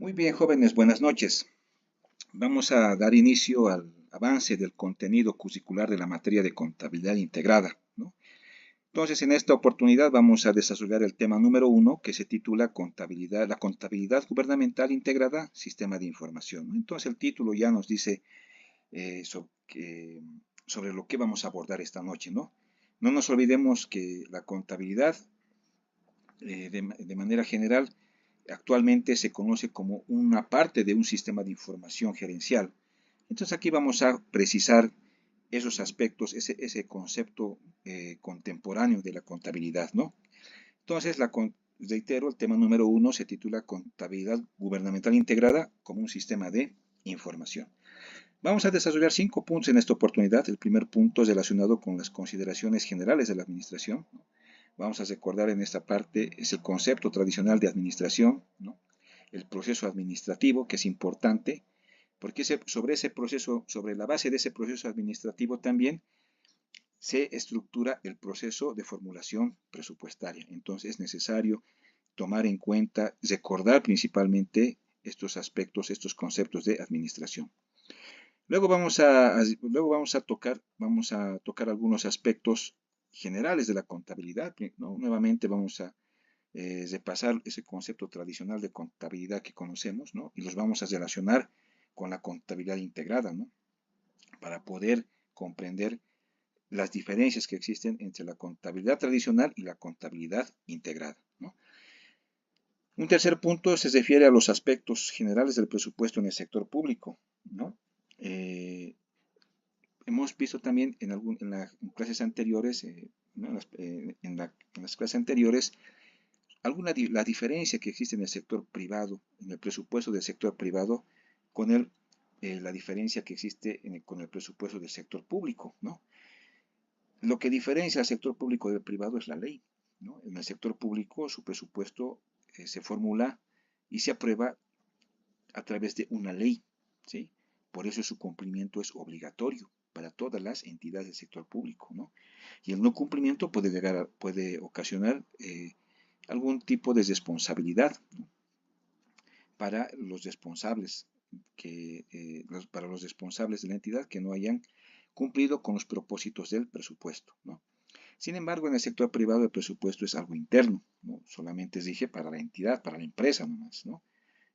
Muy bien, jóvenes, buenas noches. Vamos a dar inicio al avance del contenido curricular de la materia de contabilidad integrada, ¿no? Entonces, en esta oportunidad vamos a desarrollar el tema número 1, que se titula Contabilidad, la contabilidad gubernamental integrada, sistema de información, ¿no? Entonces, el título ya nos dice sobre lo que vamos a abordar esta noche, ¿no? No nos olvidemos que la contabilidad, de manera general, actualmente se conoce como una parte de un sistema de información gerencial. Entonces aquí vamos a precisar esos aspectos, ese concepto contemporáneo de la contabilidad, ¿no? Entonces, reitero, el tema número 1 se titula Contabilidad Gubernamental Integrada como un sistema de información. Vamos a desarrollar 5 puntos en esta oportunidad. El primer punto es relacionado con las consideraciones generales de la administración, ¿no? Vamos a recordar en esta parte es el concepto tradicional de administración, ¿no? El proceso administrativo, que es importante, porque sobre ese proceso, sobre la base de ese proceso administrativo también se estructura el proceso de formulación presupuestaria. Entonces es necesario tomar en cuenta, recordar principalmente estos aspectos, estos conceptos de administración. Luego vamos a tocar algunos aspectos generales de la contabilidad, ¿no? Nuevamente vamos a repasar ese concepto tradicional de contabilidad que conocemos, ¿no? Y los vamos a relacionar con la contabilidad integrada, ¿no? Para poder comprender las diferencias que existen entre la contabilidad tradicional y la contabilidad integrada, ¿no? Un tercer punto se refiere a los aspectos generales del presupuesto en el sector público, ¿no? Hemos visto también en clases anteriores, ¿no? En las clases anteriores, la diferencia que existe en el sector privado, en el presupuesto del sector privado, con la diferencia que existe con el presupuesto del sector público, ¿no? Lo que diferencia al sector público del privado es la ley, ¿no? En el sector público su presupuesto se formula y se aprueba a través de una ley, ¿sí? Por eso su cumplimiento es obligatorio para todas las entidades del sector público, ¿no? Y el no cumplimiento puede ocasionar algún tipo de responsabilidad, ¿no? Para los responsables para los responsables de la entidad que no hayan cumplido con los propósitos del presupuesto, ¿no? Sin embargo, en el sector privado el presupuesto es algo interno, ¿no? Solamente rige para la entidad, para la empresa nomás, ¿no?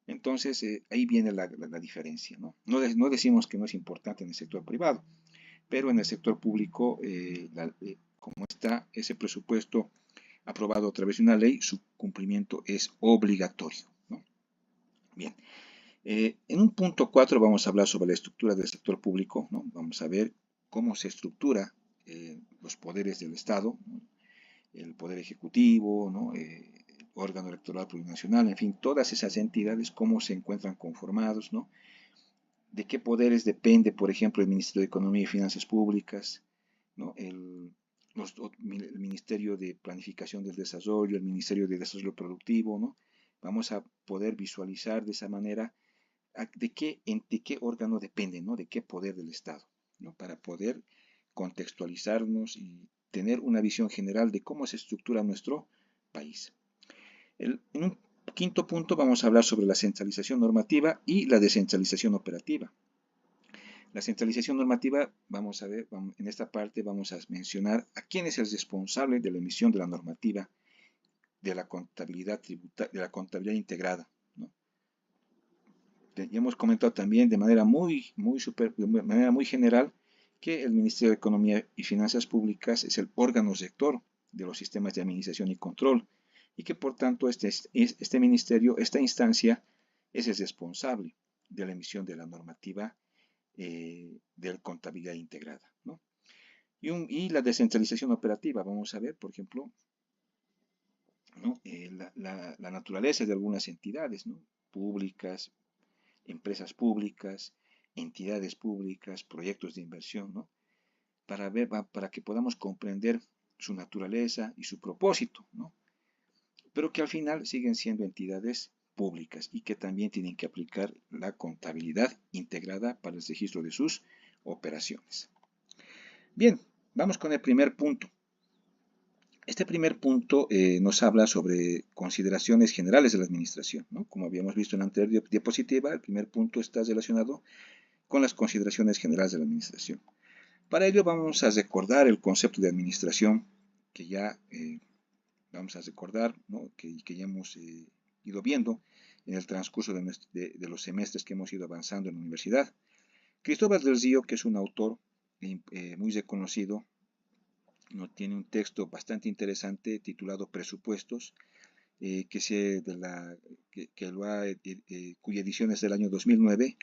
Entonces, ahí viene la diferencia, ¿no? No decimos que no es importante en el sector privado, pero en el sector público, como está ese presupuesto aprobado a través de una ley, su cumplimiento es obligatorio, ¿no? Bien, en un punto 4 vamos a hablar sobre la estructura del sector público, ¿no? Vamos a ver cómo se estructura los poderes del Estado, ¿no? El Poder Ejecutivo, ¿no? Órgano Electoral Plurinacional, en fin, todas esas entidades, cómo se encuentran conformados, ¿no? De qué poderes depende, por ejemplo, el Ministerio de Economía y Finanzas Públicas, ¿no? El Ministerio de Planificación del Desarrollo, el Ministerio de Desarrollo Productivo, ¿no? Vamos a poder visualizar de esa manera de qué órgano depende, ¿no? De qué poder del Estado, ¿no? Para poder contextualizarnos y tener una visión general de cómo se estructura nuestro país. En un quinto punto vamos a hablar sobre la centralización normativa y la descentralización operativa. La centralización normativa, vamos a ver, en esta parte vamos a mencionar a quién es el responsable de la emisión de la normativa de la contabilidad integrada, ¿no? Ya hemos comentado también de manera de manera muy general que el Ministerio de Economía y Finanzas Públicas es el órgano rector de los sistemas de administración y control y que por tanto este ministerio, esta instancia, es el responsable de la emisión de la normativa de contabilidad integrada, ¿no? Y la descentralización operativa, vamos a ver, por ejemplo, ¿no? La naturaleza de algunas entidades, ¿no? Públicas, empresas públicas, entidades públicas, proyectos de inversión, ¿no? Para que podamos comprender su naturaleza y su propósito, ¿no? Pero que al final siguen siendo entidades públicas y que también tienen que aplicar la contabilidad integrada para el registro de sus operaciones. Bien, vamos con el primer punto. Este primer punto nos habla sobre consideraciones generales de la administración, ¿no? Como habíamos visto en la anterior diapositiva, el primer punto está relacionado con las consideraciones generales de la administración. Para ello vamos a recordar el concepto de administración que ya vamos a recordar, ¿no? que ya hemos ido viendo en el transcurso de los semestres que hemos ido avanzando en la universidad. Cristóbal del Río, que es un autor muy reconocido, ¿no? Tiene un texto bastante interesante titulado Presupuestos, cuya edición es del año 2009,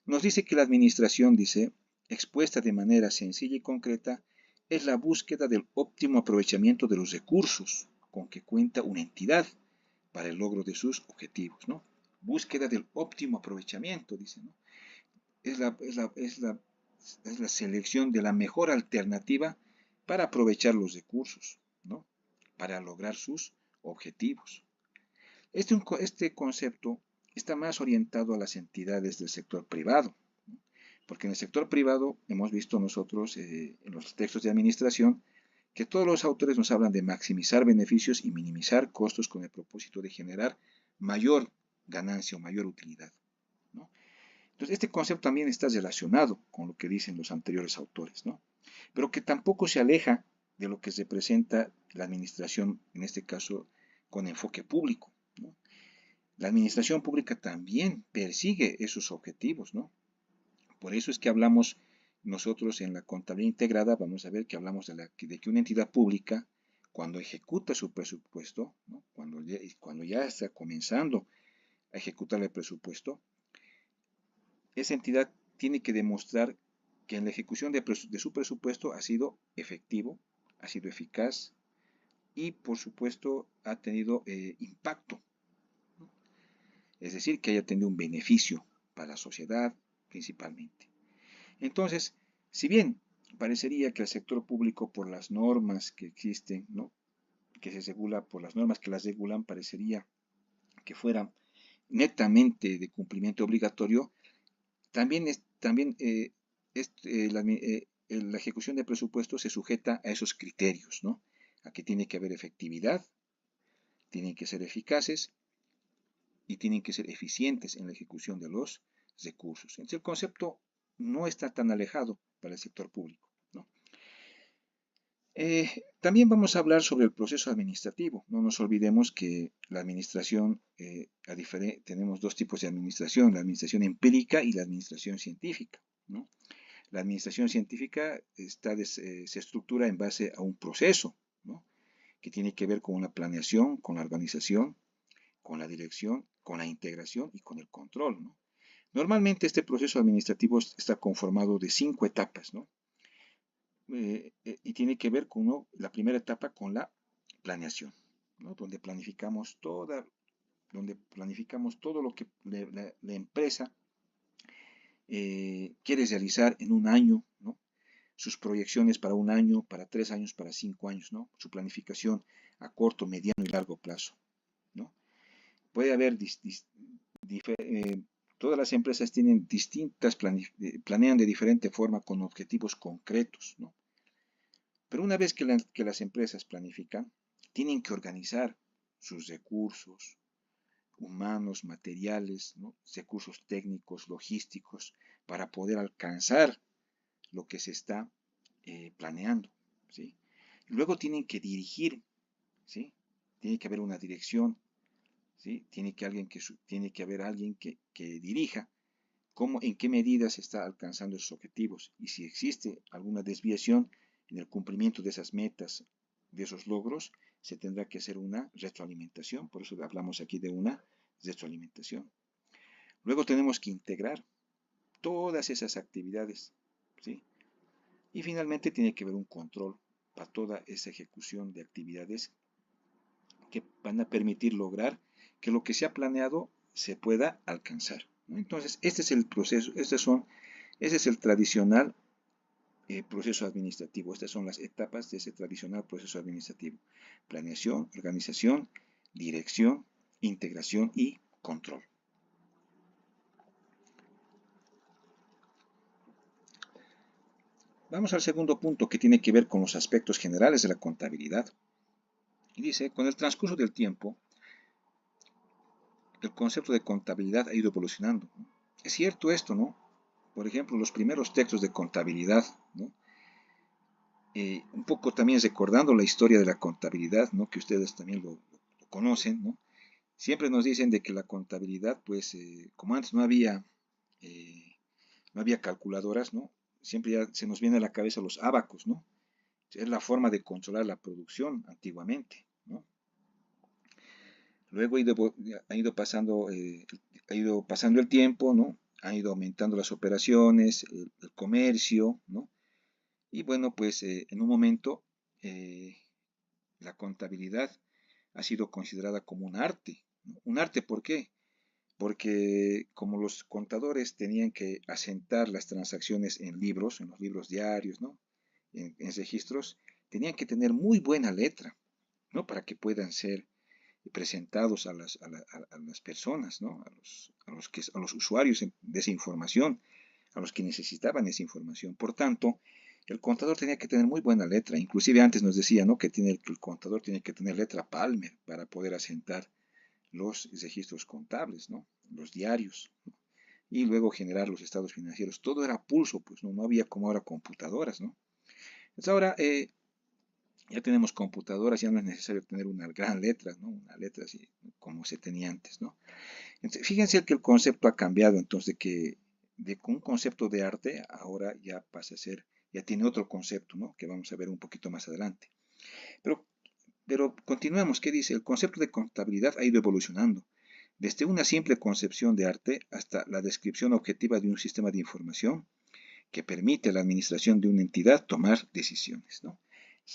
nos dice que la administración, dice, expuesta de manera sencilla y concreta, es la búsqueda del óptimo aprovechamiento de los recursos con que cuenta una entidad para el logro de sus objetivos, ¿no? Búsqueda del óptimo aprovechamiento, dice, ¿no? Es la selección de la mejor alternativa para aprovechar los recursos, ¿no? Para lograr sus objetivos. Este concepto está más orientado a las entidades del sector privado, ¿no? Porque en el sector privado hemos visto nosotros en los textos de administración que todos los autores nos hablan de maximizar beneficios y minimizar costos con el propósito de generar mayor ganancia o mayor utilidad, ¿no? Entonces, este concepto también está relacionado con lo que dicen los anteriores autores, ¿no? Pero que tampoco se aleja de lo que representa la administración, en este caso, con enfoque público, ¿no? La administración pública también persigue esos objetivos, ¿no? Por eso es que hablamos nosotros en la contabilidad integrada, vamos a ver que hablamos de que una entidad pública, cuando ejecuta su presupuesto, ¿no? cuando ya está comenzando a ejecutar el presupuesto, esa entidad tiene que demostrar que en la ejecución de su presupuesto ha sido efectivo, ha sido eficaz y, por supuesto, ha tenido impacto. Es decir, que haya tenido un beneficio para la sociedad principalmente. Entonces, si bien parecería que el sector público, por las normas que existen, ¿no? que se regula, por las normas que las regulan, parecería que fuera netamente de cumplimiento obligatorio, también la ejecución de presupuestos se sujeta a esos criterios, ¿no? A que tiene que haber efectividad, tienen que ser eficaces y tienen que ser eficientes en la ejecución de los recursos. Entonces el concepto no está tan alejado para el sector público, ¿no? También vamos a hablar sobre el proceso administrativo. No nos olvidemos que la administración, tenemos dos tipos de administración, la administración empírica y la administración científica, ¿no? La administración científica se estructura en base a un proceso, ¿no? Que tiene que ver con una planeación, con la organización, con la dirección, con la integración y con el control, ¿no? Normalmente este proceso administrativo está conformado de 5 etapas, ¿no? Y tiene que ver con la primera etapa con la planeación, ¿no? Donde planificamos todo lo que la empresa quiere realizar en un año, ¿no? Sus proyecciones para un año, para 3 años, para 5 años, ¿no? Su planificación a corto, mediano y largo plazo, ¿no? Puede haber todas las empresas tienen planean de diferente forma con objetivos concretos, ¿no? Pero una vez que las empresas planifican, tienen que organizar sus recursos humanos, materiales, ¿no? Recursos técnicos, logísticos, para poder alcanzar lo que se está planeando, ¿sí? Luego tienen que dirigir, ¿sí? Tiene que haber una dirección, ¿sí? Tiene que haber alguien que dirija en qué medida se está alcanzando esos objetivos y si existe alguna desviación en el cumplimiento de esas metas, de esos logros, se tendrá que hacer una retroalimentación. Por eso hablamos aquí de una retroalimentación. Luego tenemos que integrar todas esas actividades, ¿sí? Y finalmente tiene que haber un control para toda esa ejecución de actividades que van a permitir lograr que lo que se ha planeado se pueda alcanzar, ¿no? Entonces, este es el proceso, ese es el tradicional proceso administrativo. Estas son las etapas de ese tradicional proceso administrativo: planeación, organización, dirección, integración y control. Vamos al segundo punto, que tiene que ver con los aspectos generales de la contabilidad. Y dice, con el transcurso del tiempo, el concepto de contabilidad ha ido evolucionando. Es cierto esto, ¿no? Por ejemplo, los primeros textos de contabilidad, ¿no? Un poco también recordando la historia de la contabilidad, ¿no? Que ustedes también lo conocen, ¿no? Siempre nos dicen de que la contabilidad, pues, como antes eh, no había calculadoras, ¿no? Siempre ya se nos viene a la cabeza los ábacos, ¿no? Es la forma de controlar la producción antiguamente, ¿no? Luego ha ido pasando el tiempo, ¿no? Han ido aumentando las operaciones, el comercio, ¿no? Y bueno, pues en un momento eh, la contabilidad ha sido considerada como un arte, ¿no? Un arte, ¿por qué? Porque como los contadores tenían que asentar las transacciones en libros, en los libros diarios, ¿no? En registros, tenían que tener muy buena letra, ¿no? Para que puedan ser presentados a las personas, ¿no? A los usuarios de esa información, a los que necesitaban esa información. Por tanto, el contador tenía que tener muy buena letra. Inclusive antes nos decía, ¿no? Que el contador tiene que tener letra Palmer para poder asentar los registros contables, ¿no? Los diarios, ¿no? Y luego generar los estados financieros. Todo era pulso, pues no había como ahora computadoras, ¿no? Entonces ahora ya tenemos computadoras, ya no es necesario tener una gran letra, ¿no? Una letra así como se tenía antes, ¿no? Entonces, fíjense que el concepto ha cambiado, entonces de un concepto de arte ahora ya pasa a ser, ya tiene otro concepto, ¿no? Que vamos a ver un poquito más adelante. Pero, pero continuamos, ¿qué dice? El concepto de contabilidad ha ido evolucionando, desde una simple concepción de arte hasta la descripción objetiva de un sistema de información que permite a la administración de una entidad tomar decisiones, ¿no?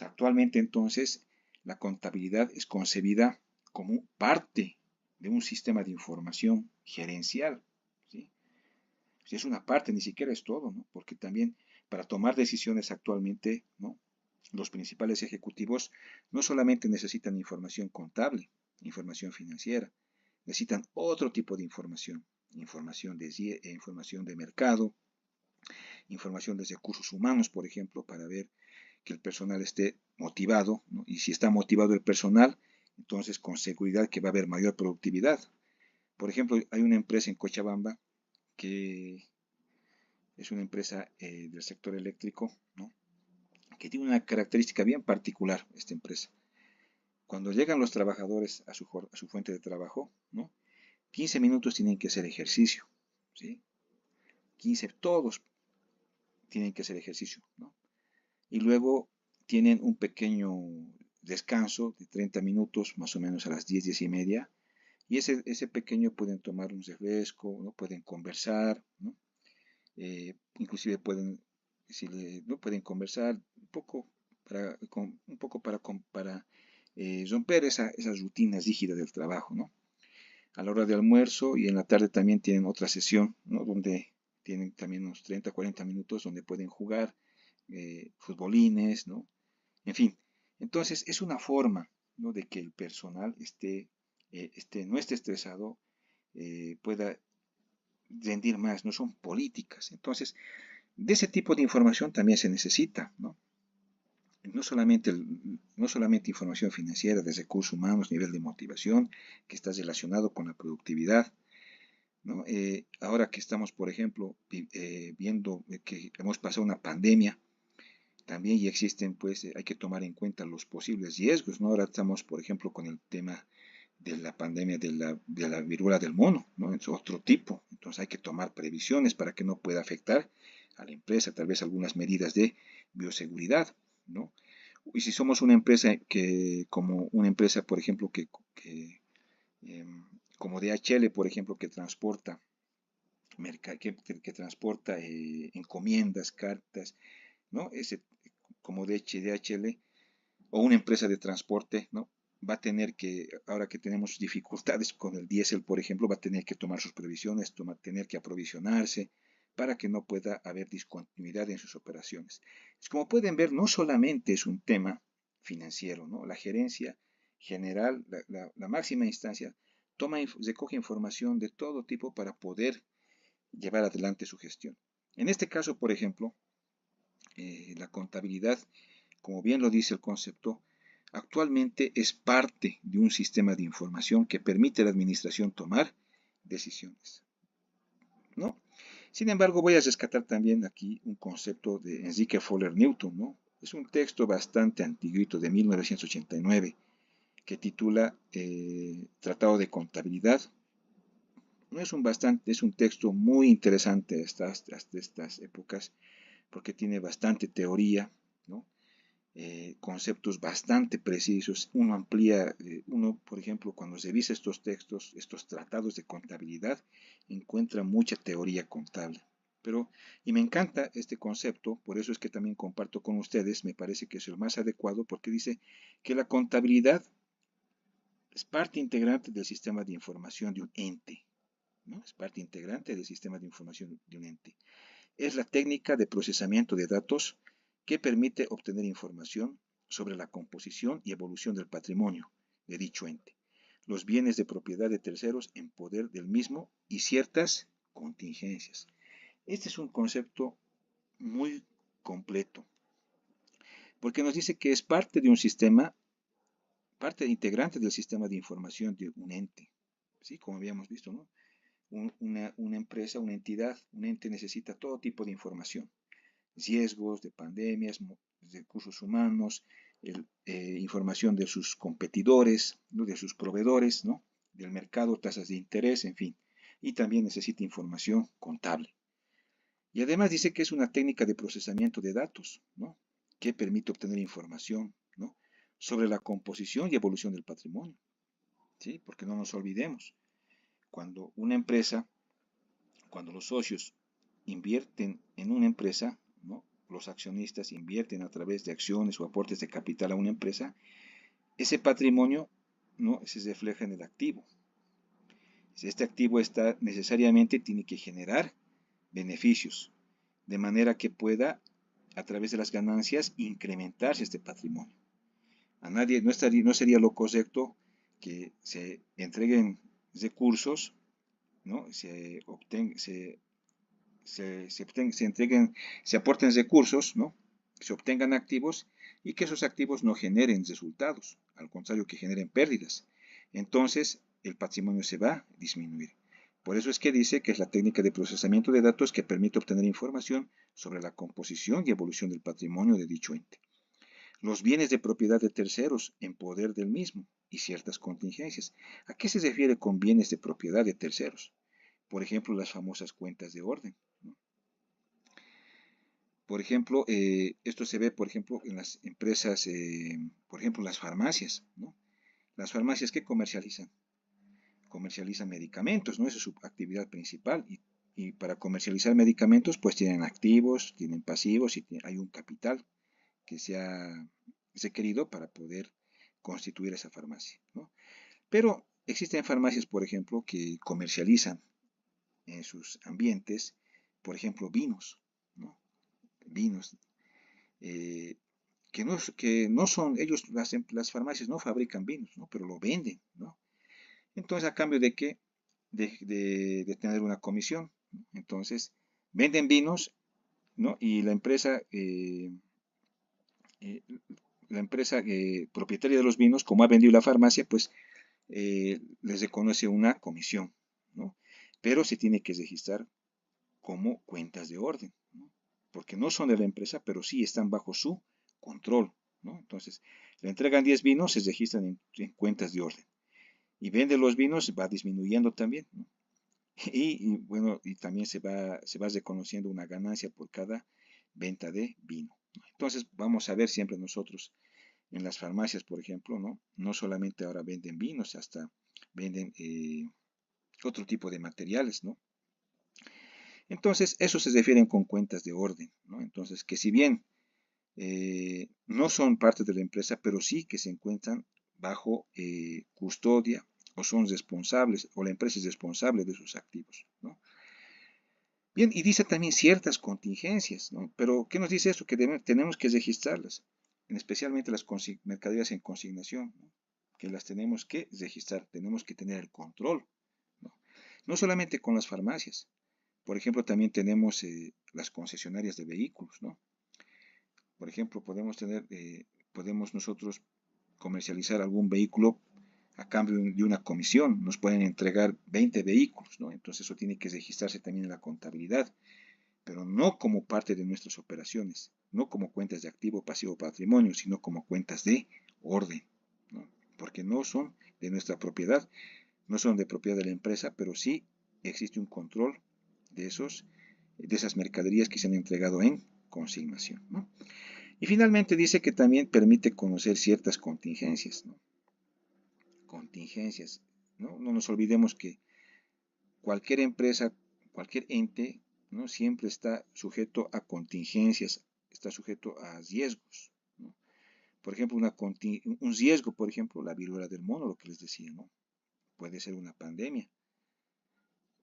Actualmente entonces la contabilidad es concebida como parte de un sistema de información gerencial, ¿sí? Si es una parte, ni siquiera es todo, ¿no? Porque también para tomar decisiones actualmente, ¿no? Los principales ejecutivos no solamente necesitan información contable, información financiera, necesitan otro tipo de información, información de mercado, información de recursos humanos, por ejemplo, para ver que el personal esté motivado, ¿no? Y si está motivado el personal, entonces con seguridad que va a haber mayor productividad. Por ejemplo, hay una empresa en Cochabamba que es una empresa del sector eléctrico, ¿no? Que tiene una característica bien particular, esta empresa. Cuando llegan los trabajadores a su fuente de trabajo, ¿no? 15 minutos tienen que hacer ejercicio, ¿sí? 15, todos tienen que hacer ejercicio, ¿no? Y luego tienen un pequeño descanso de 30 minutos, más o menos a las 10, 10 y media, y ese pequeño pueden tomar un refresco, ¿no? Pueden conversar, ¿no? Inclusive pueden, ¿no? Pueden conversar un poco para romper esas rutinas rígidas del trabajo, ¿no? A la hora de almuerzo y en la tarde también tienen otra sesión, ¿no? Donde tienen también unos 30, 40 minutos donde pueden jugar futbolines, ¿no? En fin, entonces es una forma, ¿no? De que el personal no esté estresado, pueda rendir más, no son políticas. Entonces, de ese tipo de información también se necesita, ¿no? No solamente información financiera, de recursos humanos, nivel de motivación, que está relacionado con la productividad, ¿no? Ahora que estamos, por ejemplo, viendo que hemos pasado una pandemia, también ya existen, pues, hay que tomar en cuenta los posibles riesgos, ¿no? Ahora estamos, por ejemplo, con el tema de la pandemia de la viruela del mono, ¿no? Es otro tipo, entonces hay que tomar previsiones para que no pueda afectar a la empresa, tal vez algunas medidas de bioseguridad, ¿no? Y si somos una empresa como una empresa, por ejemplo, eh, como DHL, por ejemplo, que transporta encomiendas, cartas, ¿no? Como DHL o una empresa de transporte, ¿no? Va a tener que, ahora que tenemos dificultades con el diésel, por ejemplo, va a tener que tomar sus previsiones, tener que aprovisionarse para que no pueda haber discontinuidad en sus operaciones. Como pueden ver, no solamente es un tema financiero, ¿no? La gerencia general, la máxima instancia, recoge información de todo tipo para poder llevar adelante su gestión. En este caso, por ejemplo, la contabilidad, como bien lo dice el concepto, actualmente es parte de un sistema de información que permite a la administración tomar decisiones, ¿no? Sin embargo, voy a rescatar también aquí un concepto de Enrique Fowler Newton, ¿no? Es un texto bastante antiguito de 1989 que titula Tratado de Contabilidad. No es es un texto muy interesante hasta estas épocas porque tiene bastante teoría, ¿no? Conceptos bastante precisos. Uno amplía, por ejemplo, cuando revisa estos textos, estos tratados de contabilidad, encuentra mucha teoría contable. Y me encanta este concepto, por eso es que también comparto con ustedes, me parece que es el más adecuado, porque dice que la contabilidad es parte integrante del sistema de información de un ente, ¿no? Es parte integrante del sistema de información de un ente. Es la técnica de procesamiento de datos que permite obtener información sobre la composición y evolución del patrimonio de dicho ente, los bienes de propiedad de terceros en poder del mismo y ciertas contingencias. Este es un concepto muy completo, porque nos dice que es parte de un sistema, parte integrante del sistema de información de un ente, ¿sí? Como habíamos visto, ¿no? Una empresa, una entidad, un ente necesita todo tipo de información, riesgos de pandemias, recursos humanos, información de sus competidores, ¿no? De sus proveedores, ¿no? Del mercado, tasas de interés, en fin. Y también necesita información contable. Y además dice que es una técnica de procesamiento de datos, ¿no? Que permite obtener información, ¿no? Sobre la composición y evolución del patrimonio, ¿sí? Porque no nos olvidemos, cuando una empresa, cuando los socios invierten en una empresa, ¿no? Los accionistas invierten a través de acciones o aportes de capital a una empresa, ese patrimonio, ¿no? Se refleja en el activo. Este activo necesariamente tiene que generar beneficios, de manera que pueda, a través de las ganancias, incrementarse este patrimonio. A nadie no sería lo correcto que se entreguen recursos, ¿no? Se aporten recursos, ¿no? Se obtengan activos y que esos activos no generen resultados, al contrario que generen pérdidas. Entonces el patrimonio se va a disminuir. Por eso es que dice que es la técnica de procesamiento de datos que permite obtener información sobre la composición y evolución del patrimonio de dicho ente. Los bienes de propiedad de terceros en poder del mismo y ciertas contingencias. ¿A qué se refiere con bienes de propiedad de terceros? Por ejemplo, las famosas cuentas de orden, ¿no? Por ejemplo, esto se ve, por ejemplo, en las empresas, por ejemplo, las farmacias, ¿no? Las farmacias que comercializan medicamentos, ¿no? Esa es su actividad principal. Y para comercializar medicamentos, pues tienen activos, tienen pasivos y hay un capital que se ha requerido para poder constituir esa farmacia, ¿no? Pero existen farmacias, por ejemplo, que comercializan en sus ambientes, por ejemplo, vinos, ¿no? Vinos, eh, que no son, ellos, las farmacias no fabrican vinos, ¿no? Pero lo venden, ¿no? Entonces, ¿a cambio de qué? De tener una comisión, ¿no? Entonces, venden vinos, ¿no? Y eh, la empresa propietaria de los vinos, como ha vendido la farmacia, pues les reconoce una comisión, ¿no? Pero se tiene que registrar como cuentas de orden, ¿no? Porque no son de la empresa, pero sí están bajo su control, ¿no? Entonces, le entregan 10 vinos, se registran en cuentas de orden. Y vende los vinos, va disminuyendo también, ¿no? Bueno, y también se va reconociendo una ganancia por cada venta de vino, ¿no? Entonces, vamos a ver siempre nosotros en las farmacias, por ejemplo, ¿no? No solamente ahora venden vinos, hasta venden otro tipo de materiales, ¿no? Entonces, eso se refieren con cuentas de orden, ¿no? Entonces, que si bien no son parte de la empresa, pero sí que se encuentran bajo custodia o son responsables, o la empresa es responsable de sus activos, ¿no? Bien, y dice también ciertas contingencias, ¿no? Pero, ¿qué nos dice esto? Que tenemos que registrarlas, especialmente las mercaderías en consignación, ¿no? Que las tenemos que registrar, tenemos que tener el control, ¿no? No solamente con las farmacias, por ejemplo, también tenemos las concesionarias de vehículos, ¿no? Por ejemplo, podemos nosotros comercializar algún vehículo a cambio de una comisión. Nos pueden entregar 20 vehículos, ¿no? Entonces eso tiene que registrarse también en la contabilidad, pero no como parte de nuestras operaciones, no como cuentas de activo, pasivo, patrimonio, sino como cuentas de orden, ¿no? Porque no son de nuestra propiedad, no son de propiedad de la empresa, pero sí existe un control de esas mercaderías que se han entregado en consignación, ¿no? Y finalmente dice que también permite conocer ciertas contingencias, ¿no? Contingencias, ¿no? No nos olvidemos que cualquier empresa, cualquier ente, ¿no? Siempre está sujeto a contingencias, está sujeto a riesgos, ¿no? Por ejemplo, un riesgo, por ejemplo, la viruela del mono, lo que les decía, ¿no? Puede ser una pandemia,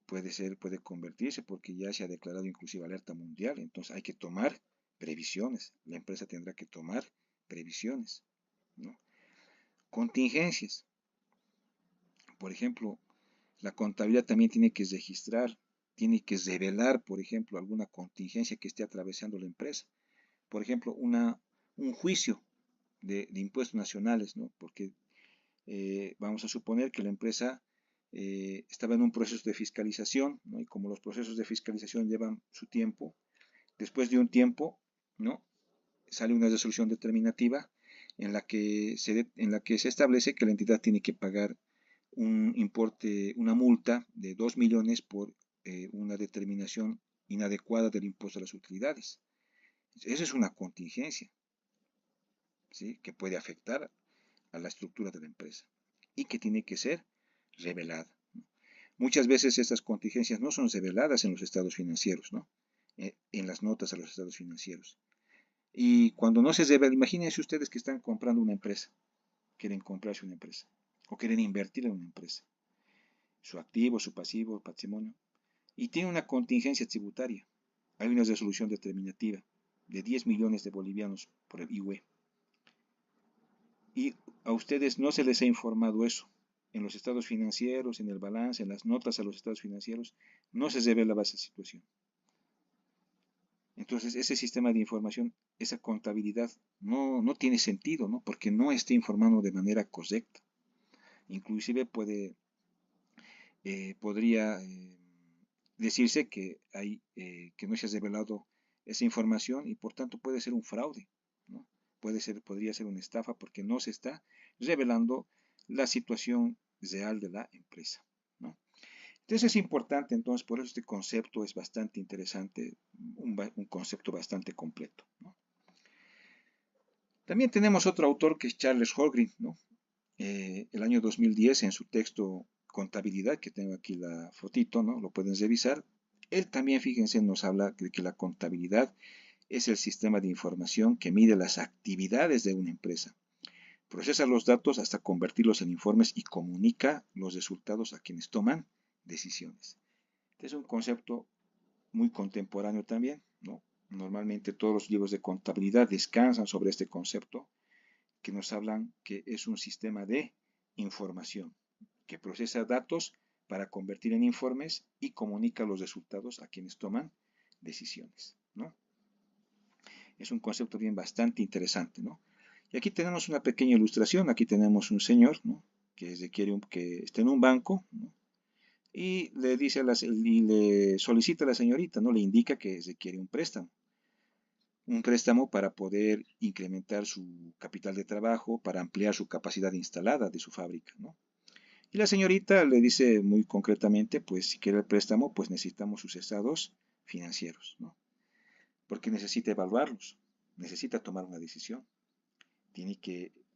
puede convertirse porque ya se ha declarado inclusive alerta mundial, entonces hay que tomar previsiones, la empresa tendrá que tomar previsiones, ¿no? Contingencias, por ejemplo, la contabilidad también tiene que registrar, tiene que revelar, por ejemplo, alguna contingencia que esté atravesando la empresa. Por ejemplo, un juicio de impuestos nacionales, ¿no? Porque vamos a suponer que la empresa estaba en un proceso de fiscalización, ¿no? Y como los procesos de fiscalización llevan su tiempo, después de un tiempo, ¿no? Sale una resolución determinativa en la que se establece que la entidad tiene que pagar un importe, una multa de 2 millones por una determinación inadecuada del impuesto a las utilidades. Esa es una contingencia, ¿sí? Que puede afectar a la estructura de la empresa y que tiene que ser revelada, ¿no? Muchas veces estas contingencias no son reveladas en los estados financieros, ¿no? En las notas a los estados financieros. Y cuando no se revela, imagínense ustedes que están comprando una empresa, quieren comprarse una empresa o quieren invertir en una empresa, su activo, su pasivo, patrimonio, y tiene una contingencia tributaria. Hay una resolución determinativa de 10 millones de bolivianos por el IUE. Y a ustedes no se les ha informado eso. En los estados financieros, en el balance, en las notas a los estados financieros, no se revelaba esa situación. Entonces, ese sistema de información, esa contabilidad, no tiene sentido, ¿no? Porque no está informando de manera correcta. Inclusive podría decirse que no se ha revelado esa información y por tanto puede ser un fraude, ¿no? Podría ser una estafa porque no se está revelando la situación real de la empresa, ¿no? Entonces es importante, entonces por eso este concepto es bastante interesante, un concepto bastante completo, ¿no? También tenemos otro autor que es Charles Holgrin, ¿no? El año 2010 en su texto Contabilidad, que tengo aquí la fotito, ¿no? Lo pueden revisar. Él también, fíjense, nos habla de que la contabilidad es el sistema de información que mide las actividades de una empresa, procesa los datos hasta convertirlos en informes y comunica los resultados a quienes toman decisiones. Este es un concepto muy contemporáneo también, ¿no? Normalmente todos los libros de contabilidad descansan sobre este concepto, que nos hablan que es un sistema de información que procesa datos para convertir en informes y comunica los resultados a quienes toman decisiones, ¿no? Es un concepto bien bastante interesante, ¿no? Y aquí tenemos una pequeña ilustración. Aquí tenemos un señor, ¿no? Que está en un banco, ¿no? Y le solicita a la señorita, ¿no? Le indica que requiere un préstamo para poder incrementar su capital de trabajo, para ampliar su capacidad instalada de su fábrica, ¿no? Y la señorita le dice muy concretamente, pues si quiere el préstamo, pues necesitamos sus estados financieros, ¿no? Porque necesita evaluarlos, necesita tomar una decisión.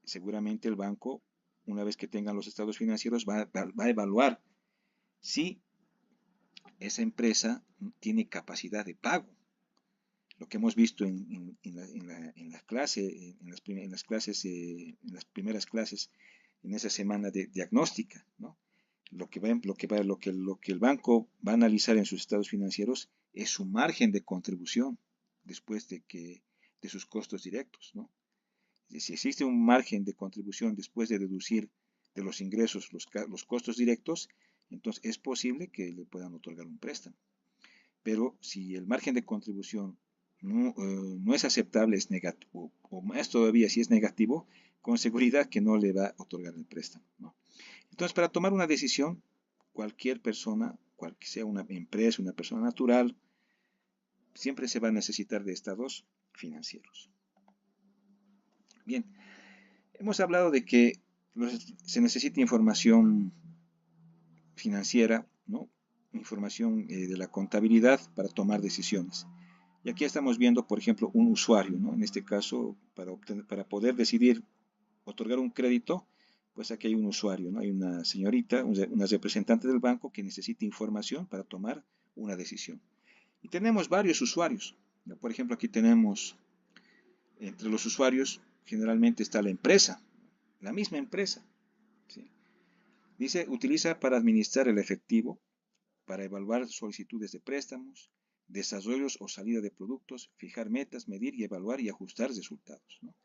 Seguramente el banco, una vez que tengan los estados financieros, va a evaluar si esa empresa tiene capacidad de pago. Lo que hemos visto en la clase, en las primeras clases, en esa semana de diagnóstica, ¿no? Lo que el banco va a analizar en sus estados financieros es su margen de contribución después de sus costos directos, ¿no? Si existe un margen de contribución después de deducir de los ingresos los costos directos, entonces es posible que le puedan otorgar un préstamo. Pero si el margen de contribución no es aceptable, es negativo, o más todavía si es negativo, con seguridad que no le va a otorgar el préstamo, ¿no? Entonces, para tomar una decisión, cualquier persona, que sea una empresa, una persona natural, siempre se va a necesitar de estados financieros. Bien, hemos hablado de que se necesita información financiera, ¿no? Información de la contabilidad para tomar decisiones. Y aquí estamos viendo, por ejemplo, un usuario, ¿no? En este caso, para poder decidir otorgar un crédito, pues aquí hay un usuario, ¿no? Hay una señorita, una representante del banco que necesita información para tomar una decisión. Y tenemos varios usuarios. Por ejemplo, aquí tenemos, entre los usuarios, generalmente está la empresa, la misma empresa, ¿sí? Dice, utiliza para administrar el efectivo, para evaluar solicitudes de préstamos, desarrollos o salida de productos, fijar metas, medir y evaluar y ajustar resultados, ¿no?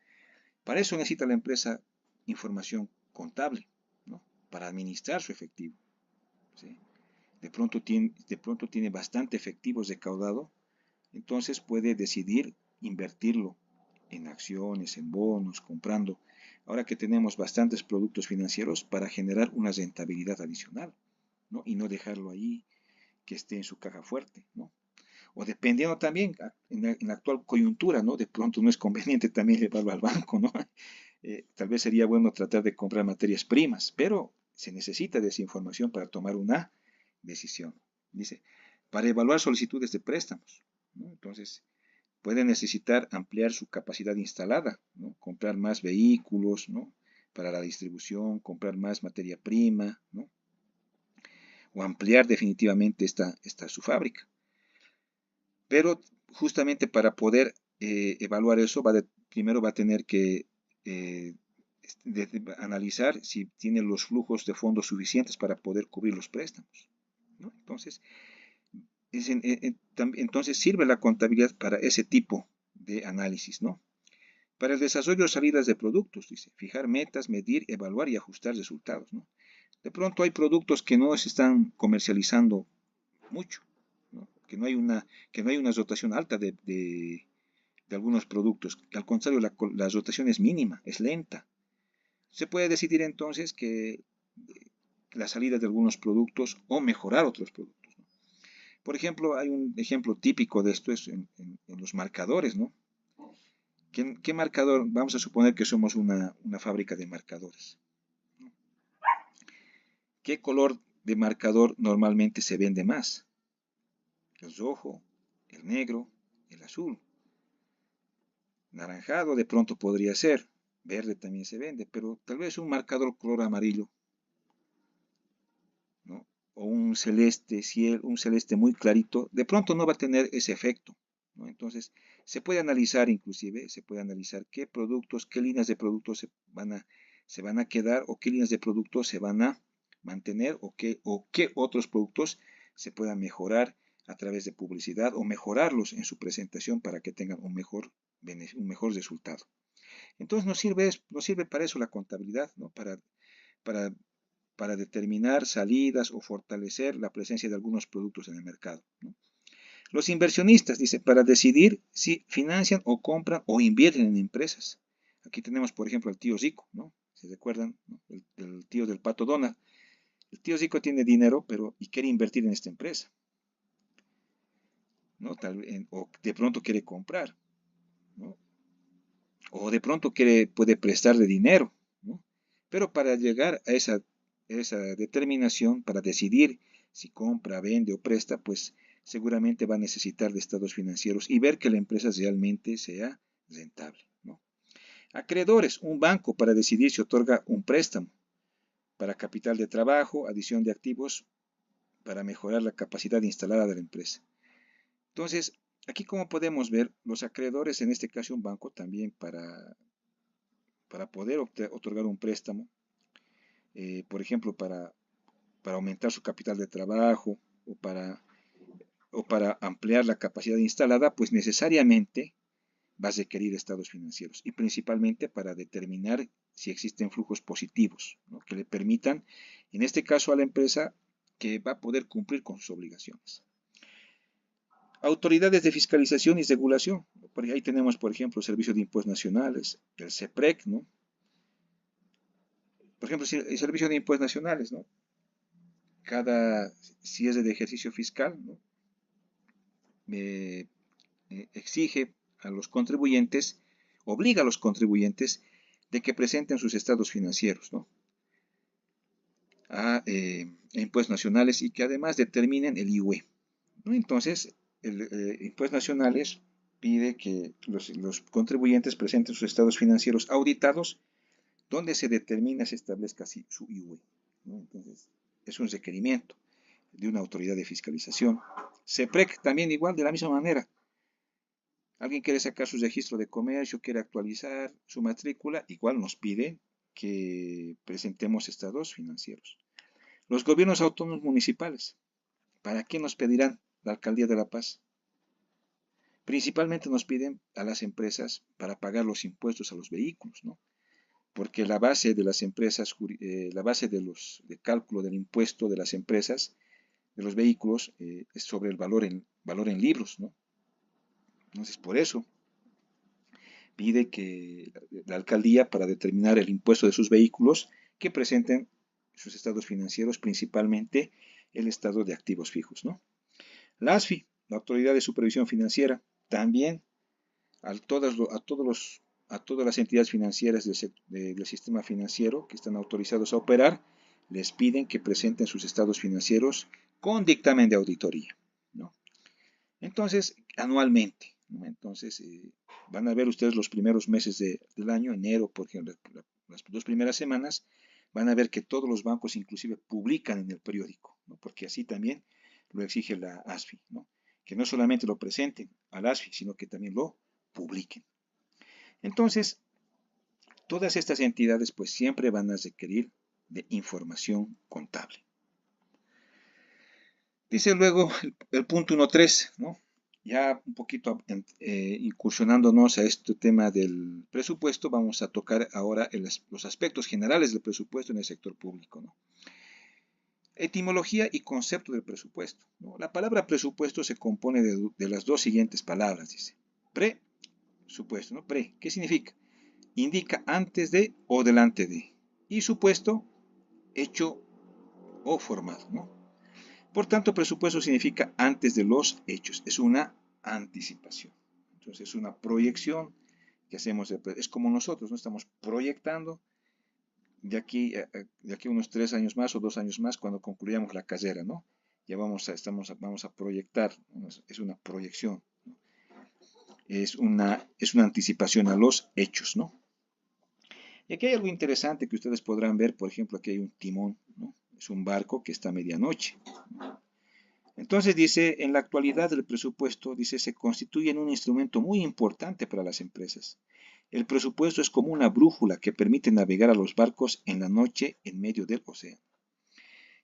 Para eso necesita la empresa información contable, ¿no? Para administrar su efectivo, ¿sí? De pronto tiene bastante efectivo recaudado, entonces puede decidir invertirlo en acciones, en bonos, comprando. Ahora que tenemos bastantes productos financieros para generar una rentabilidad adicional, ¿no? Y no dejarlo ahí que esté en su caja fuerte, ¿no? O dependiendo también en la actual coyuntura, ¿no? De pronto no es conveniente también llevarlo al banco, ¿no? Tal vez sería bueno tratar de comprar materias primas, pero se necesita de esa información para tomar una decisión. Dice, para evaluar solicitudes de préstamos, ¿no? Entonces, puede necesitar ampliar su capacidad instalada, ¿no? Comprar más vehículos, ¿no? Para la distribución, comprar más materia prima, ¿no? O ampliar definitivamente su fábrica. Pero justamente para poder evaluar eso, primero va a tener que analizar si tiene los flujos de fondos suficientes para poder cubrir los préstamos, ¿no? Entonces sirve la contabilidad para ese tipo de análisis, ¿no? Para el desarrollo de salidas de productos, dice, fijar metas, medir, evaluar y ajustar resultados, ¿no? De pronto hay productos que no se están comercializando mucho, ¿no? Que no hay una rotación alta de algunos productos. Al contrario, la rotación es mínima, es lenta. Se puede decidir entonces que la salida de algunos productos o mejorar otros productos, ¿no? Por ejemplo, hay un ejemplo típico de esto es en los marcadores, ¿no? ¿Qué marcador? Vamos a suponer que somos una fábrica de marcadores. ¿Qué color de marcador normalmente se vende más? El rojo, el negro, el azul. Naranjado de pronto podría ser, verde también se vende, pero tal vez un marcador color amarillo, ¿no? O un celeste muy clarito, de pronto no va a tener ese efecto, ¿no? Entonces, se puede analizar inclusive, se puede analizar qué productos, qué líneas de productos se van a quedar o qué líneas de productos se van a mantener o qué otros productos se puedan mejorar a través de publicidad o mejorarlos en su presentación para que tengan un mejor resultado. Entonces nos sirve para eso la contabilidad, ¿no? Para, para determinar salidas o fortalecer la presencia de algunos productos en el mercado, ¿no? Los inversionistas, dice, para decidir si financian o compran o invierten en empresas. Aquí tenemos, por ejemplo, al tío Zico, ¿no? ¿Se recuerdan? ¿No? El tío del Pato Donald. El tío Zico tiene dinero y quiere invertir en esta empresa, ¿no? O de pronto quiere comprar, ¿no? O de pronto puede prestarle dinero, ¿no? Pero para llegar a esa determinación, para decidir si compra, vende o presta, pues seguramente va a necesitar de estados financieros y ver que la empresa realmente sea rentable, ¿no? Acreedores, un banco para decidir si otorga un préstamo para capital de trabajo, adición de activos para mejorar la capacidad instalada de la empresa. Entonces, aquí como podemos ver, los acreedores, en este caso un banco también para poder otorgar un préstamo, por ejemplo, para aumentar su capital de trabajo o para ampliar la capacidad instalada, pues necesariamente va a requerir estados financieros y principalmente para determinar si existen flujos positivos, ¿no? Que le permitan, en este caso a la empresa, que va a poder cumplir con sus obligaciones. Autoridades de fiscalización y regulación. Por ahí tenemos, por ejemplo, el Servicio de Impuestos Nacionales, el CEPREC, ¿no? Por ejemplo, si el Servicio de Impuestos Nacionales, ¿no? Cada cierre de ejercicio fiscal, ¿no? Eh, exige a los contribuyentes, obliga a los contribuyentes de que presenten sus estados financieros, ¿no? A impuestos nacionales y que además determinen el IUE, ¿no? Entonces, el impuestos nacionales pide que los contribuyentes presenten sus estados financieros auditados donde se determina, se establezca así su IUE, ¿no? Entonces, es un requerimiento de una autoridad de fiscalización. CEPREC también igual, de la misma manera. Alguien quiere sacar su registro de comercio, quiere actualizar su matrícula, igual nos pide que presentemos estados financieros. Los gobiernos autónomos municipales, ¿para qué nos pedirán la Alcaldía de La Paz? Principalmente nos piden a las empresas para pagar los impuestos a los vehículos, ¿no? Porque la base de las empresas, la base de cálculo del impuesto de las empresas, de los vehículos, es sobre el valor en libros, ¿no? Entonces, por eso pide que la alcaldía, para determinar el impuesto de sus vehículos, que presenten sus estados financieros, principalmente el estado de activos fijos, ¿no? La ASFI, la Autoridad de Supervisión Financiera, también a todas las entidades financieras del sistema financiero que están autorizados a operar, les piden que presenten sus estados financieros con dictamen de auditoría, ¿no? Entonces, anualmente, ¿no? Entonces, van a ver ustedes los primeros meses del año, enero, por ejemplo, las dos primeras semanas, van a ver que todos los bancos inclusive publican en el periódico, ¿no? Porque así también lo exige la ASFI, ¿no? Que no solamente lo presenten al ASFI, sino que también lo publiquen. Entonces, todas estas entidades pues siempre van a requerir de información contable. Dice luego el punto 1.3, ¿no? Ya un poquito incursionándonos a este tema del presupuesto, vamos a tocar ahora los aspectos generales del presupuesto en el sector público, ¿no? Etimología y concepto del presupuesto, ¿no? La palabra presupuesto se compone de las dos siguientes palabras, dice. Presupuesto, ¿no? ¿Qué significa? Indica antes de o delante de. Y supuesto, hecho o formado, ¿no? Por tanto, presupuesto significa antes de los hechos, es una anticipación. Entonces, es una proyección que hacemos, es como nosotros, ¿no? Estamos proyectando de aquí a unos 3 años más o 2 años más cuando concluyamos la carrera, ¿no? Ya vamos a proyectar, ¿no? Es una proyección, ¿no? Es una anticipación a los hechos, ¿no? Y aquí hay algo interesante que ustedes podrán ver, por ejemplo, aquí hay un timón, ¿no? Es un barco que está a medianoche, ¿no? Entonces dice, en la actualidad el presupuesto, dice, se constituye en un instrumento muy importante para las empresas. El presupuesto es como una brújula que permite navegar a los barcos en la noche en medio del océano.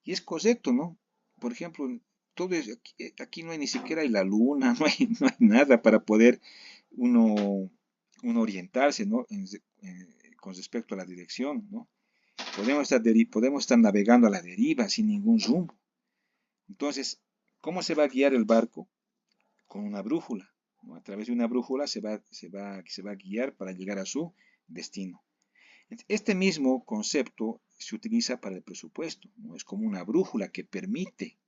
Y es correcto, ¿no? Por ejemplo, todo aquí no hay ni siquiera hay la luna, no hay nada para poder uno, uno orientarse, ¿no? Con respecto a la dirección, ¿no? Podemos estar navegando a la deriva sin ningún rumbo. Entonces, ¿cómo se va a guiar el barco? Con una brújula, ¿no? A través de una brújula se va a guiar para llegar a su destino. Este mismo concepto se utiliza para el presupuesto, ¿no? Es como una brújula que permite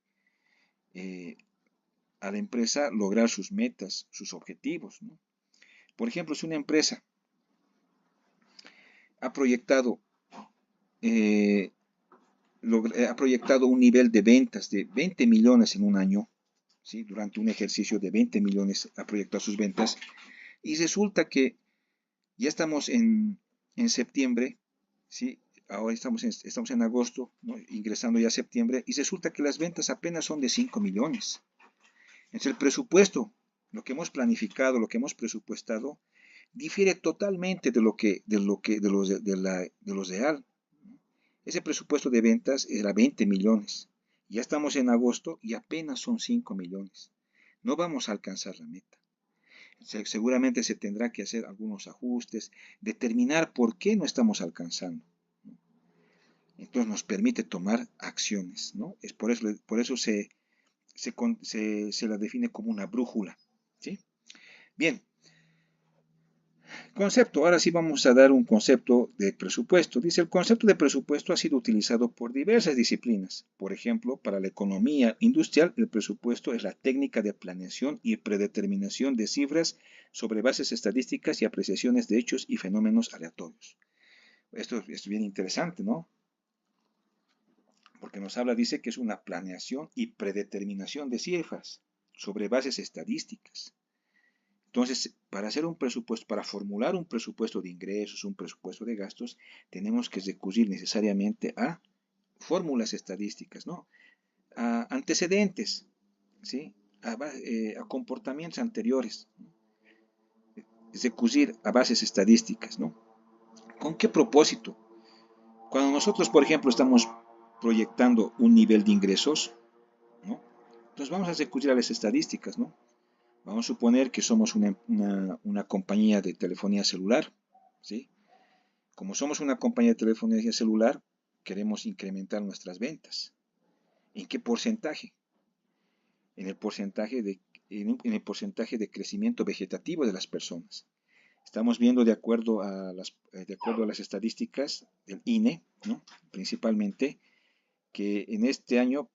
eh, a la empresa lograr sus metas, sus objetivos, ¿no? Por ejemplo, si una empresa ha proyectado, eh, ha proyectado un nivel de ventas de 20 millones en un año, ¿sí? Durante un ejercicio de 20 millones ha proyectado sus ventas, y resulta que ya estamos en septiembre, ¿sí? Ahora estamos en agosto, ¿no? Ingresando ya a septiembre, y resulta que las ventas apenas son de 5 millones. Entonces el presupuesto, lo que hemos planificado, lo que hemos presupuestado, difiere totalmente de lo real. Ese presupuesto de ventas era 20 millones. Ya estamos en agosto y apenas son 5 millones. No vamos a alcanzar la meta. Seguramente se tendrá que hacer algunos ajustes, determinar por qué no estamos alcanzando, ¿no? Entonces nos permite tomar acciones, ¿no? Por eso se la define como una brújula, ¿sí? Bien, Concepto, ahora sí vamos a dar un concepto de presupuesto. Dice, el concepto de presupuesto ha sido utilizado por diversas disciplinas. Por ejemplo, para la economía industrial, el presupuesto es la técnica de planeación y predeterminación de cifras sobre bases estadísticas y apreciaciones de hechos y fenómenos aleatorios. Esto es bien interesante, ¿no? Porque nos habla, dice que es una planeación y predeterminación de cifras sobre bases estadísticas. Entonces, para hacer un presupuesto, para formular un presupuesto de ingresos, un presupuesto de gastos, tenemos que recurrir necesariamente a fórmulas estadísticas, ¿no? A antecedentes, ¿sí? A comportamientos anteriores, ¿no? Recurrir a bases estadísticas, ¿no? ¿Con qué propósito? Cuando nosotros, por ejemplo, estamos proyectando un nivel de ingresos, ¿no? Entonces vamos a recurrir a las estadísticas, ¿no? Vamos a suponer que somos una compañía de telefonía celular, ¿sí? Como somos una compañía de telefonía celular, queremos incrementar nuestras ventas. ¿En qué porcentaje? En el porcentaje en el porcentaje de crecimiento vegetativo de las personas. Estamos viendo de acuerdo a las estadísticas del INE, ¿no? Principalmente, que en este año,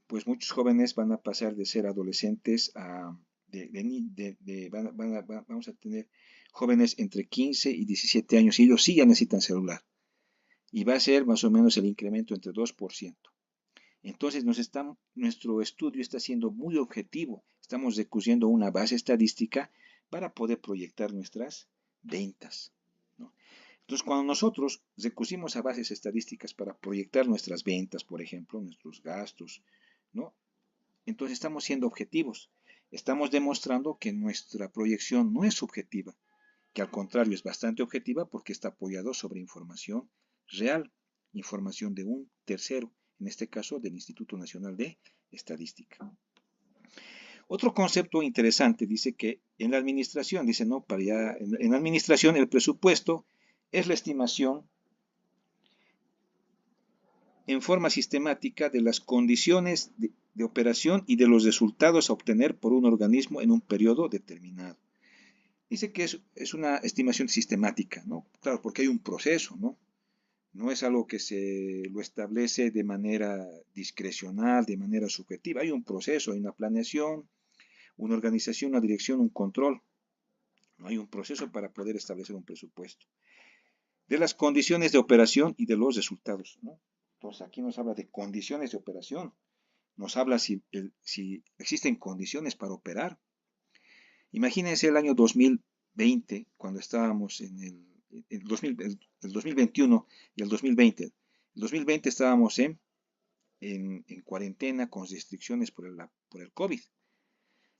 pues muchos jóvenes van a pasar de ser adolescentes a, vamos a tener jóvenes entre 15 y 17 años y ellos sí ya necesitan celular. Y va a ser más o menos el incremento entre 2%. Entonces nuestro estudio está siendo muy objetivo. Estamos recurriendo a una base estadística para poder proyectar nuestras ventas, ¿no? Entonces, cuando nosotros recurrimos a bases estadísticas para proyectar nuestras ventas, por ejemplo, nuestros gastos, ¿no? Entonces estamos siendo objetivos. Estamos demostrando que nuestra proyección no es subjetiva, que al contrario es bastante objetiva porque está apoyado sobre información real, información de un tercero, en este caso del Instituto Nacional de Estadística. Otro concepto interesante dice que en la administración, dice, no, en la administración el presupuesto es la estimación en forma sistemática de las condiciones de operación y de los resultados a obtener por un organismo en un periodo determinado. Dice que es una estimación sistemática, ¿no? Claro, porque hay un proceso, ¿no? No es algo que se lo establece de manera discrecional, de manera subjetiva. Hay un proceso, hay una planeación, una organización, una dirección, un control. No hay un proceso para poder establecer un presupuesto. De las condiciones de operación y de los resultados, ¿no? Entonces aquí nos habla de condiciones de operación. Nos habla si existen condiciones para operar. Imagínense el año 2020, cuando estábamos en el 2021 y el 2020. El 2020 estábamos en cuarentena con restricciones por el COVID.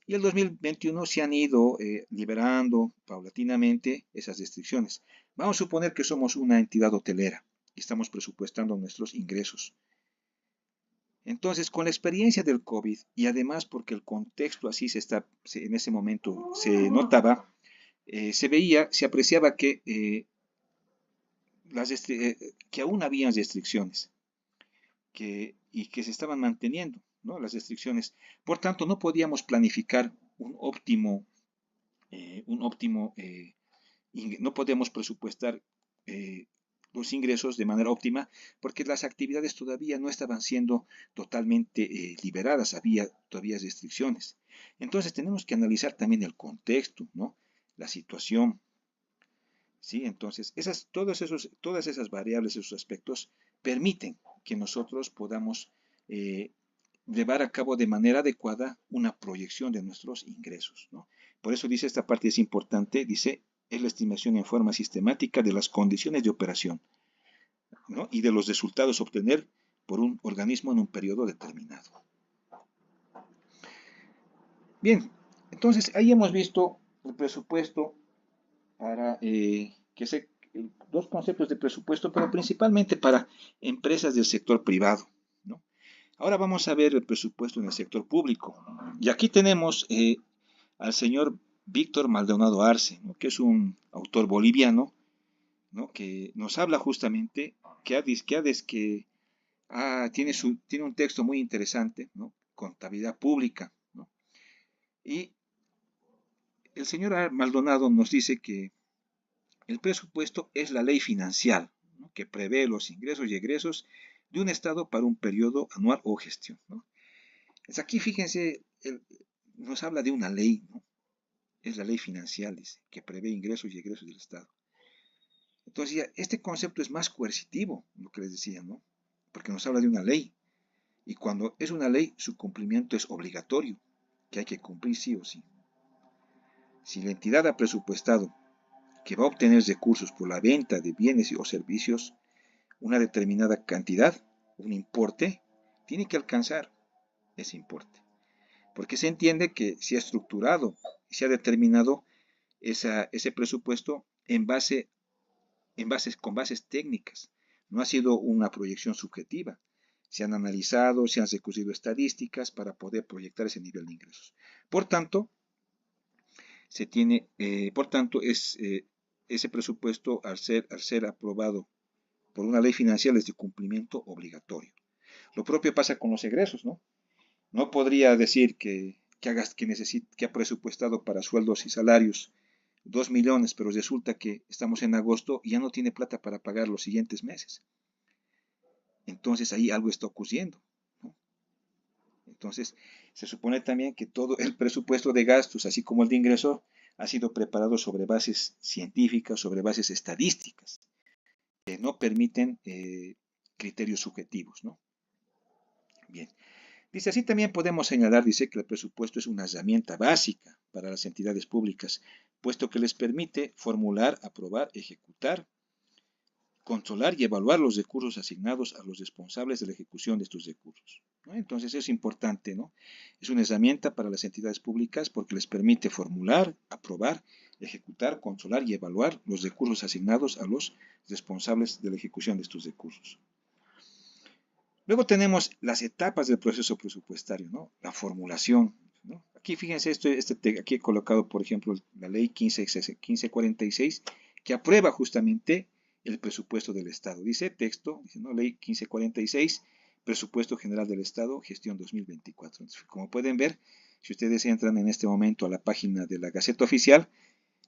Y el 2021 se han ido liberando paulatinamente esas restricciones. Vamos a suponer que somos una entidad hotelera y estamos presupuestando nuestros ingresos. Entonces, con la experiencia del COVID y además porque el contexto así en ese momento se notaba, se apreciaba que aún había restricciones y que se estaban manteniendo, ¿no? Las restricciones. Por tanto, no podíamos planificar no podíamos presupuestar los ingresos de manera óptima porque las actividades todavía no estaban siendo totalmente liberadas, había todavía restricciones. Entonces tenemos que analizar también el contexto, ¿no? La situación, ¿sí? Entonces todas esas variables, esos aspectos permiten que nosotros podamos llevar a cabo de manera adecuada una proyección de nuestros ingresos, ¿no? Por eso dice esta parte es importante, dice, es la estimación en forma sistemática de las condiciones de operación, ¿no? Y de los resultados a obtener por un organismo en un periodo determinado. Bien, entonces ahí hemos visto el presupuesto para dos conceptos de presupuesto, pero principalmente para empresas del sector privado, ¿no? Ahora vamos a ver el presupuesto en el sector público. Y aquí tenemos al señor Víctor Maldonado Arce, ¿no? Que es un autor boliviano, ¿no? Que nos habla justamente tiene un texto muy interesante, ¿no? Contabilidad pública, ¿no? Y el señor Maldonado nos dice que El presupuesto es la ley financiera, ¿no?, que prevé los ingresos y egresos de un Estado para un periodo anual o gestión, ¿no? Es aquí, fíjense, nos habla de una ley, ¿no? Es la ley financiera, dice, que prevé ingresos y egresos del Estado. Entonces, ya, este concepto es más coercitivo, lo que les decía, ¿no? Porque nos habla de una ley. Y cuando es una ley, su cumplimiento es obligatorio, que hay que cumplir sí o sí. Si la entidad ha presupuestado que va a obtener recursos por la venta de bienes o servicios, una determinada cantidad, un importe, tiene que alcanzar ese importe. Porque se entiende que se ha estructurado y se ha determinado ese presupuesto con bases técnicas. No ha sido una proyección subjetiva. Se han analizado, se han recurrido estadísticas para poder proyectar ese nivel de ingresos. Por tanto, ese presupuesto, al ser aprobado por una ley financiera, es de cumplimiento obligatorio. Lo propio pasa con los egresos, ¿no? No podría decir que ha presupuestado para sueldos y salarios 2 millones, pero resulta que estamos en agosto y ya no tiene plata para pagar los siguientes meses. Entonces ahí algo está ocurriendo, ¿no? Entonces se supone también que todo el presupuesto de gastos, así como el de ingreso, ha sido preparado sobre bases científicas, sobre bases estadísticas, que no permiten criterios subjetivos, ¿no? Bien. Dice, así también podemos señalar, dice, que el presupuesto es una herramienta básica para las entidades públicas, puesto que les permite formular, aprobar, ejecutar, controlar y evaluar los recursos asignados a los responsables de la ejecución de estos recursos, ¿no? Entonces es importante, ¿no? Es una herramienta para las entidades públicas porque les permite formular, aprobar, ejecutar, controlar y evaluar los recursos asignados a los responsables de la ejecución de estos recursos. Luego tenemos las etapas del proceso presupuestario, ¿no? La formulación, ¿no? Aquí fíjense, aquí he colocado, por ejemplo, la ley 1546, que aprueba justamente el presupuesto del Estado. Dice texto, dice, ¿no? Ley 1546, Presupuesto General del Estado, gestión 2024. Entonces, como pueden ver, si ustedes entran en este momento a la página de la Gaceta Oficial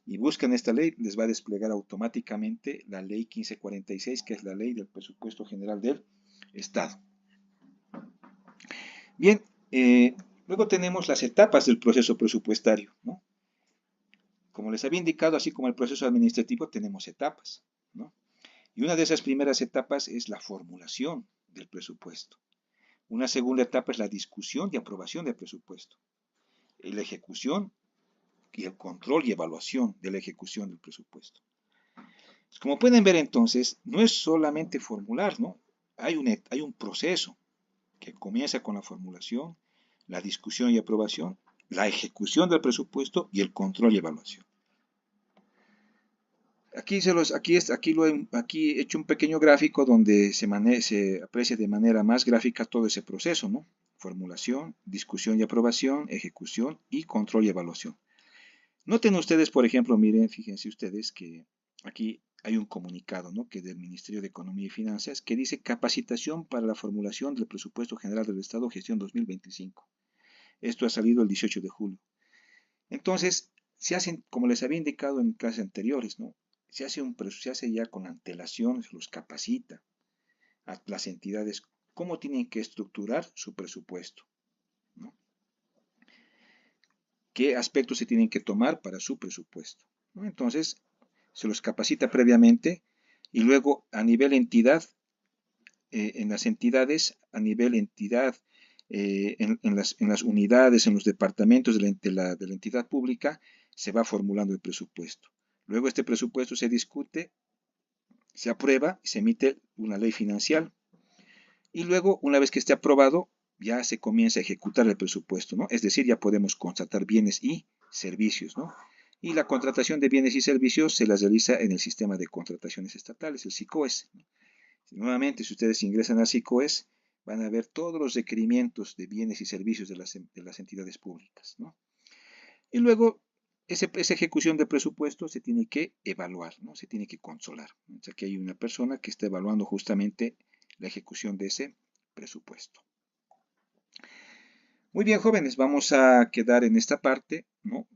y buscan esta ley, les va a desplegar automáticamente la ley 1546, que es la ley del Presupuesto General del Estado. Bien, luego tenemos las etapas del proceso presupuestario, ¿no? Como les había indicado, así como el proceso administrativo, tenemos etapas, ¿no? Y una de esas primeras etapas es la formulación del presupuesto. Una segunda etapa es la discusión y aprobación del presupuesto. La ejecución y el control y evaluación de la ejecución del presupuesto. Como pueden ver entonces, no es solamente formular, ¿no? Hay un proceso que comienza con la formulación, la discusión y aprobación, la ejecución del presupuesto y el control y evaluación. Aquí he hecho un pequeño gráfico donde se aprecia de manera más gráfica todo ese proceso, ¿no? Formulación, discusión y aprobación, ejecución y control y evaluación. Noten ustedes, por ejemplo, miren, fíjense ustedes que aquí hay un comunicado, ¿no?, que del Ministerio de Economía y Finanzas, que dice capacitación para la formulación del Presupuesto General del Estado, gestión 2025. Esto ha salido el 18 de julio. Entonces, se hacen, como les había indicado en clases anteriores, ¿no? Se hace ya con antelación, se los capacita a las entidades cómo tienen que estructurar su presupuesto, ¿no? Qué aspectos se tienen que tomar para su presupuesto, ¿no? Entonces, se los capacita previamente y luego a nivel entidad, en las entidades, a nivel entidad, en las unidades, en los departamentos de la entidad pública, se va formulando el presupuesto. Luego este presupuesto se discute, se aprueba y se emite una ley financiera. Y luego, una vez que esté aprobado, ya se comienza a ejecutar el presupuesto, ¿no? Es decir, ya podemos contratar bienes y servicios, ¿no? Y la contratación de bienes y servicios se las realiza en el sistema de contrataciones estatales, el SICOES, ¿no? Nuevamente, si ustedes ingresan al SICOES, van a ver todos los requerimientos de bienes y servicios de las entidades públicas, ¿no? Y luego, esa ejecución de presupuesto se tiene que evaluar, ¿no? Se tiene que controlar. O sea, que hay una persona que está evaluando justamente la ejecución de ese presupuesto. Muy bien, jóvenes, vamos a quedar en esta parte, ¿no?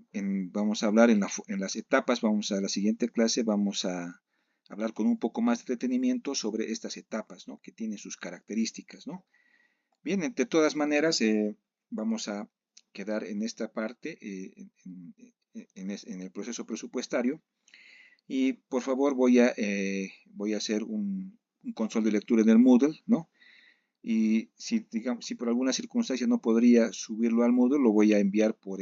vamos a hablar en las etapas, vamos a la siguiente clase, vamos a hablar con un poco más de detenimiento sobre estas etapas, ¿no? Que tienen sus características, ¿no? Bien, de todas maneras, vamos a quedar en esta parte, en el proceso presupuestario. Y por favor voy a hacer un control de lectura en el Moodle, ¿no? Y si, digamos, si por alguna circunstancia no podría subirlo al Moodle, lo voy a enviar por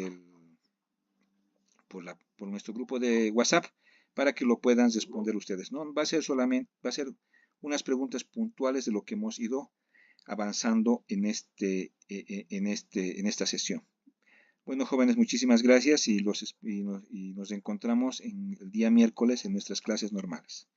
nuestro grupo de WhatsApp para que lo puedan responder ustedes, ¿no? Va a ser unas preguntas puntuales de lo que hemos ido avanzando en esta sesión. Bueno, jóvenes, muchísimas gracias y nos encontramos en el día miércoles en nuestras clases normales.